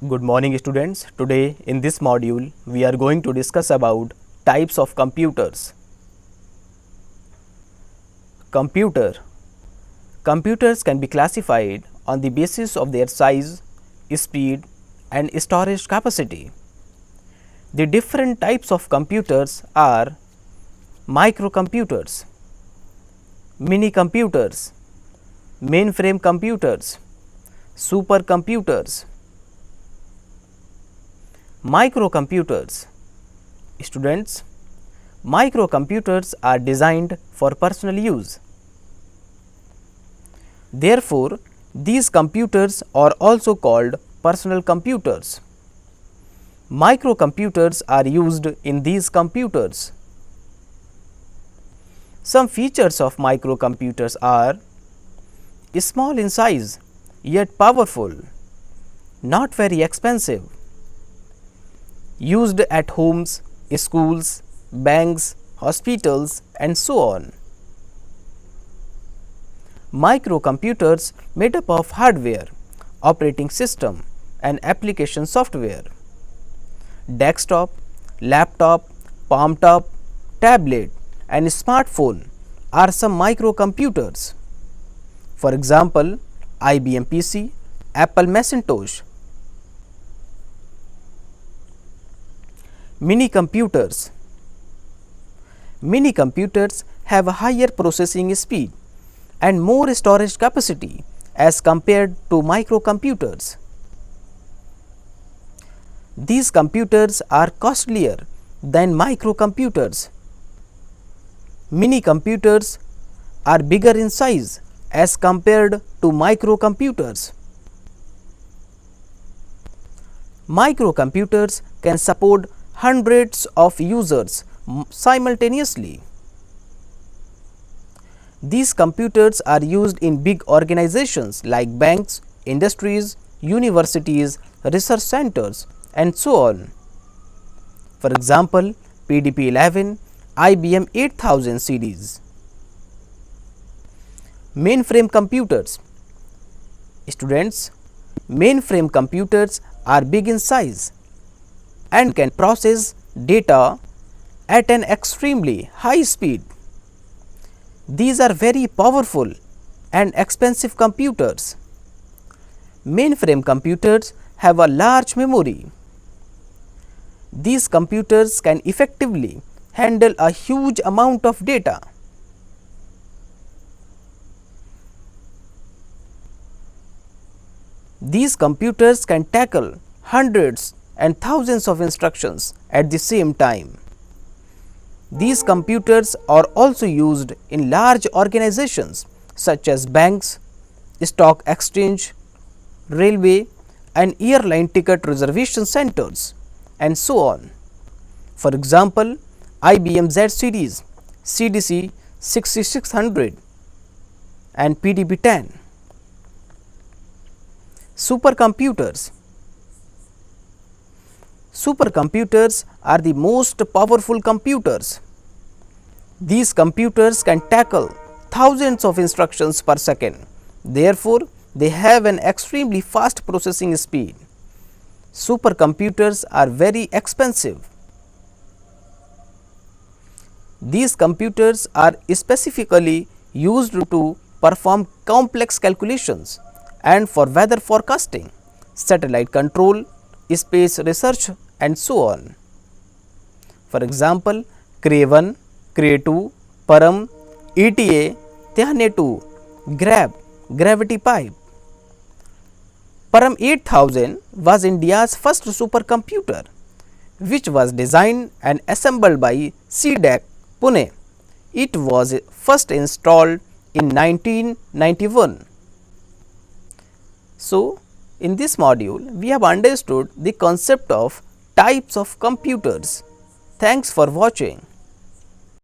Good morning students. Today in this module we are going to discuss about types of computers. Computers can be classified on the basis of their size, speed and storage capacity. The different types of computers are microcomputers, mini computers, mainframe computers, supercomputers. Microcomputers. Students, microcomputers are designed for personal use. Therefore, these computers are also called personal computers. Microcomputers are used in these computers. Some features of microcomputers are small in size yet powerful, not very expensive, used at homes, schools, banks, hospitals and so on. Microcomputers made up of hardware, operating system and application software. Desktop, laptop, palm top, tablet and smartphone are some microcomputers. For example, IBM PC, Apple Macintosh. Mini computers. Mini computers have a higher processing speed and more storage capacity as compared to microcomputers. These computers are costlier than microcomputers. Mini computers are bigger in size as compared to microcomputers. Microcomputers can support hundreds of users simultaneously. These computers are used in big organizations like banks, industries, universities, research centers and so on. For example, PDP-11, IBM 8000 series. Mainframe computers. Students, mainframe computers are big in size and can process data at an extremely high speed. These are very powerful and expensive computers. Mainframe computers have a large memory. These computers can effectively handle a huge amount of data. These computers can tackle hundreds and thousands of instructions at the same time. These computers are also used in large organizations such as banks, stock exchange, railway and airline ticket reservation centers and so on. For example, IBM Z series, CDC 6600 and PDP-10. Supercomputers. Supercomputers are the most powerful computers. These computers can tackle thousands of instructions per second. Therefore, they have an extremely fast processing speed. Supercomputers are very expensive. These computers are specifically used to perform complex calculations and for weather forecasting, satellite control, space research and so on. For example, Cray-1, Cray-2, Param, ETA, Theane-2, Grab, Gravity Pipe. Param 8000 was India's first supercomputer, which was designed and assembled by CDEC, Pune. It was first installed in 1991. So, in this module, we have understood the concept of types of computers. Thanks for watching.